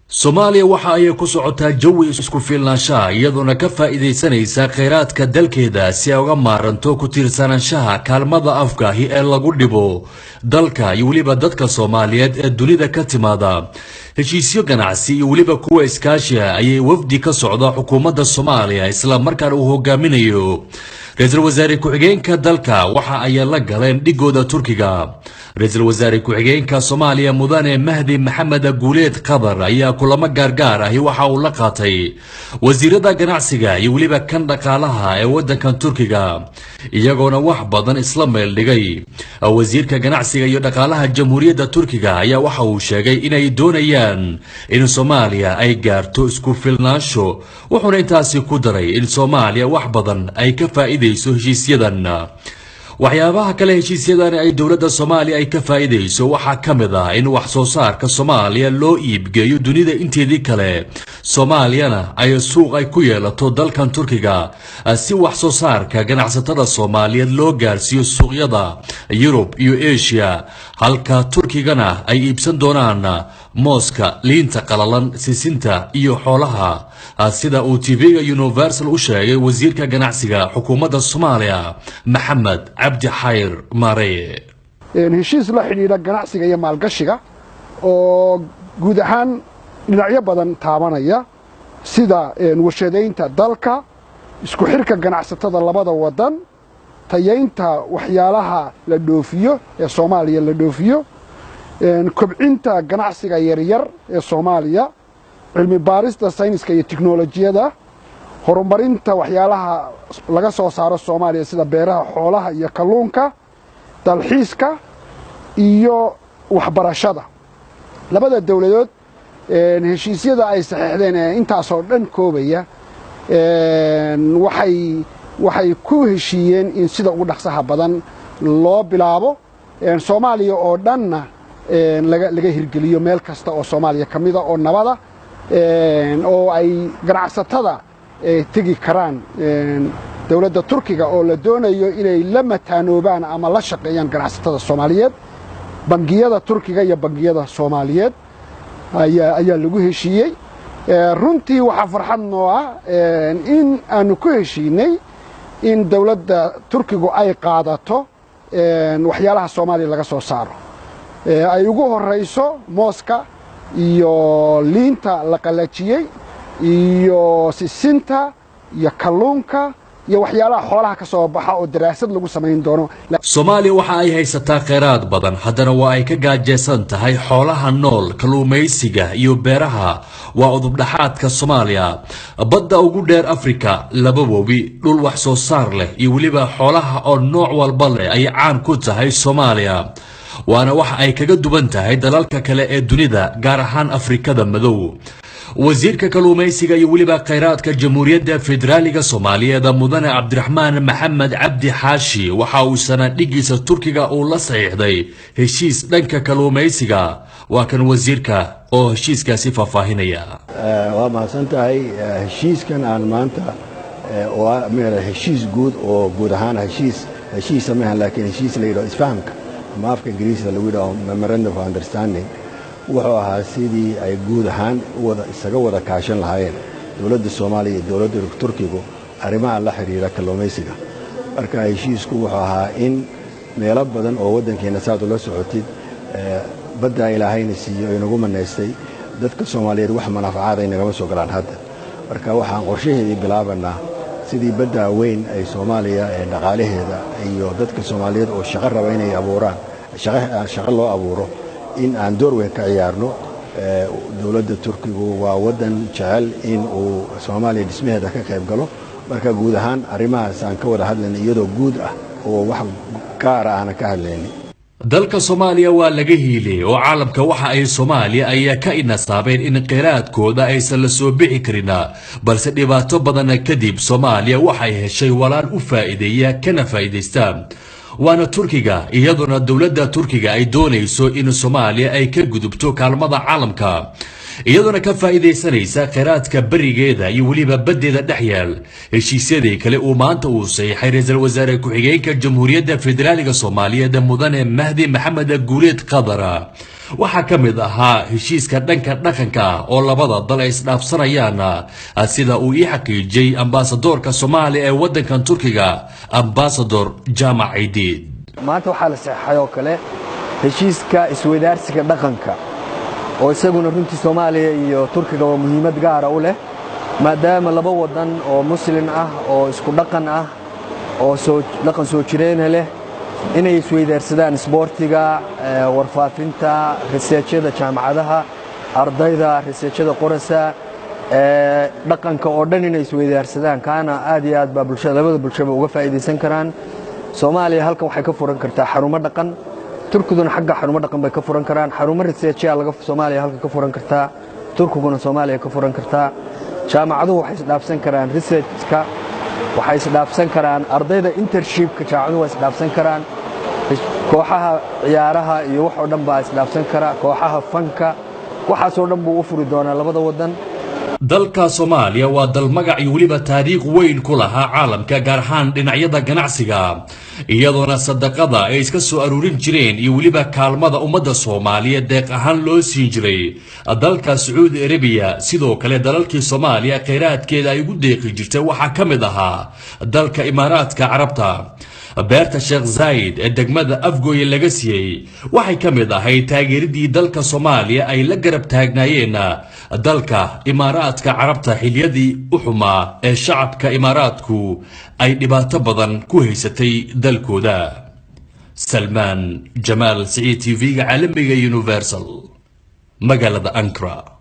Soomaaliya waxa ay ku socotaa jawi isku filnaanshaha iyaduna ka faa'iideysanaysa kheyraadka dalkeeda si ay uga maaranto ku tiirsanaanshaha kaalmada afkaahi ee lagu dhibo dalka iyo waliba dadka Soomaaliyeed ee dunida ka timaada heshiisyo ganacsi iyo waliba kuwa iskaashi ayay wafdi ka socda xukuumadda Soomaaliya isla markaana uu hogaaminayo ra'iisul wasaare ku-xigeenka dalka waxa ay la galeen dhigooda Turkiga ra'iisul wasaare ku-xigeenka Soomaaliya mudane Mahdi Maxamed Guuleed Qadar ayaa kulamo gaargaar ah waxa uu la qaatay wasiirada ganacsiga iyo waliba kan dhaqaalaha ee wadanka Turkiga iyagoona wax badan isla meel dhigay wasiirka ganacsiga iyo dhaqaalaha jamhuuriyadda Turkiga ayaa waxa uu sheegay inay doonayaan in Soomaaliya ay gaarto isku filnaansho wuxuuna intaasi ku daray in Soomaaliya wax badan ay ka faa'iideyso heshiisyadan waxyaabaha kale heshiisyadan ay dawladda Soomaaliya ay ka faa'iideyso waxa kamid ah in wax soo saarka Soomaaliya loo iibgeeyo dunida inteedii kale Soomaaliyana ay suuq ay ku yeelato dalkan Turkiga si wax soo saarka ganacsatada Soomaaliyeed loo gaarsiiyo suuqyada Yurub iyo Asia halka Turkigana ay iibsan doonaan mooska liinta qalalan sisinta iyo xoolaha sida uu TV-ga Universal u sheegay wasiirka ganacsiga xukuumadda Soomaaliya Maxamed Cabdi Xayr Maareye heshiis la xiriira ganacsiga iyo maalgashiga oo guud ahaan dhinacyo badan taabanaya sida warshadaynta dalka isku xirka ganacsatada labada wadan tayeynta waxyaalaha la dhoofiyo ee Soomaaliya la dhoofiyo kobcinta ganacsiga yaryar ee Soomaaliya cilmi baarista sayniska iyo tiknoolajiyada horumarinta waxyaalaha laga soo saaro Soomaaliya sida beeraha xoolaha iyo kalluunka dalxiiska iyo waxbarashada labada dawladood heshiisyada ay saxiixdeen intaas oo dhan koobaya waxay ku heshiiyeen in sida ugu dhaqsaha badan loo bilaabo Soomaaliya oo dhanna laga hirgeliyo meel kasta oo Soomaaliya kamida oo nabada oo ay ganacsatada tagi karaan dawladda Turkiga oo la doonayo inay la mataanoobaan ama la shaqeeyaan ganacsatada Soomaaliyeed bangiyada Turkiga iyo bangiyada Soomaaliyeed ayaa lagu heshiiyey runtii waxa farxad noo ah in aanu ku heshiinay in dawladda Turkigu ay qaadato waxyaalaha Soomaaliya laga soo saaro ay ugu horeyso mooska iyo liinta la qalajiyay iyo sisinta iyo kalluunka iyo waxyaalaha xoolaha ka soo baxa oo daraasad lagu sameyn doono Soomaaliya waxa ay haysataa kheyraad badan haddana waa ay ka gaajeysan tahay xoolaha nool kalluumaysiga iyo beeraha waa udub dhaxaadka Soomaaliya badda ugu dheer Afrika laba wabi dhul wax soo saar leh iyo waliba xoolaha oo nooc walba leh ay caan ku tahay Soomaaliya waana wax ay kaga duwan tahay dalalka kale ee dunida gaar ahaan Afrikada madow wasiirka kalluumaysiga iyo waliba kheyraadka jamhuuriyadda federaaliga Soomaaliyeed mudane Cabdiraxmaan Maxamed Cabdi Xaashi waxa uu sanadhigiisa Turkiga uu la saxiixday heshiis dhanka kalluumaysiga waa kan wasiirka oo heshiiskaasi faahfaahinaya waa mahadsantahay heshiiskan aan maanta oo meelo heshiis guud oo guud ahaan heshiis sameeyaan laakiin heshiis la yiraahdo isfahamka ama afka Ingiriisiga lagu yiraahdo memorandum of understanding wuxuu ahaa sidii ay guud ahaan isaga wada kaashan lahaayeen dawladda Soomaaliya iyo dawladda Turkiga arrimaha la xiriira kalluumaysiga marka heshiisku wuxuu ahaa in meelo badan oo wadankeena saad ula socotid badda Ilaahayna siiyo inagu maneystay dadka Soomaaliyeed wax manaafacaad ay naga soo galaan hadda marka waxaan qorshaheedii bilaabanaa sidii badda weyn ay Soomaaliya ee dhaqaalaheeda iyo dadka Soomaaliyeed oo shaqo raba inay abuuraan shaqo loo abuuro in aan door weyn ka ciyaarno dawladda Turkigu waa wadan jecel in uu Soomaaliya dhismaheeda ka qayb galo marka guud ahaan arrimahaas aan ka wada hadlaynay iyadoo guud ah oo wax gaar ah aan ka hadlaynay dalka Soomaaliya waa laga hiilay oo caalamka waxa ay Soomaaliya ay ka inasaabeen in qiraadkooda aysan la soo bixi karin balse dhibaato badan kadib Soomaaliya waxay heshay walaan u faa'iideeya kana faa'iideystaan waana Turkiga iyaduna dawladda Turkiga ay doonayso in Soomaaliya ay ka gudubto kaalmada caalamka iyaduna ka faa'iideysanaysa kheyraadka barigeeda iyo waliba badeeda dhaxyaal heshiisyadii kale uu maanta uu saxiixay ra'iisul wasaare ku-xigeenka jamhuuriyadda federaaliga Soomaaliyeed mudane Mahdi Maxamed Guuleed Qadar waxaa ka mid ahaa heshiiska dhanka dhaqanka oo labada dal ay isdhaafsanayaan sida uu ii xaqiijiyey ambaasadoorka Soomaaliya ee waddankan Turkiga ambaasador Jaamac Ciidiid. maanta waxaa la saxay oo kale heshiiska isweydaarsiga dhaqanka oo isaguna runtii Soomaaliya iyo Turkiga waa muhiimad gaar ah u leh maadaama laba wadan oo muslim ah oo isku dhaqan ah oo dhaqan soo jireen leh inay isweydaarsadaan isboortiga warfaafinta researchada jaamacadaha ardayda researchada qorasa dhaqanka oo dhan inay isweydaarsadaan kaana aad iyo aad baa bulshada labada bulshaba uga faa'iideysan karaan Soomaaliya halkan waxay ka furan kartaa xarumo dhaqan Turkiguna xagga xarumo dhaqan bay ka furan karaan xarumo research laga Soomaaliya halkan ka furan kartaa Turkiguna Soomaaliya ka furan kartaa jaamacaduhu waxay isdhaafsan karaan researchka waxay isdhaafsan karaan ardayda internshipka jaamacaduhu waxay isdhaafsan karaan kooxaha ciyaaraha iyo wax oo dhan baa isdhaafsan kara kooxaha fanka waxaas oo dhan buu u furi doonaa labada wadan. dalka Soomaaliya waa dal magac iyo waliba taariikh weyn ku lahaa caalamka gaar ahaan dhinacyada ganacsiga iyadoona sadaqada ay iska soo aruurin jireen iyo waliba kaalmada ummadda Soomaaliyeed deeq ahaan loo siin jiray dalka Saudi Arabia sidoo kale dalalkii Soomaaliya kheyraadkeeda ay ugu deeqi jirtay waxa ka mid ahaa dalka Imaaraadka Carabta. beerta Sheikh Zayed ee degmada Afgooye laga siiyay waxay ka mid ahayd taageeridii dalka Soomaaliya ay la garab taagnaayeen dalka Imaaraadka Carabta xiliyadii u xumaa ee shacabka Imaaraadku ay dhibaato badan ku haysatay dalkooda. Salman Jamal Saeed TV caalamiga Universal magaalada Ankara.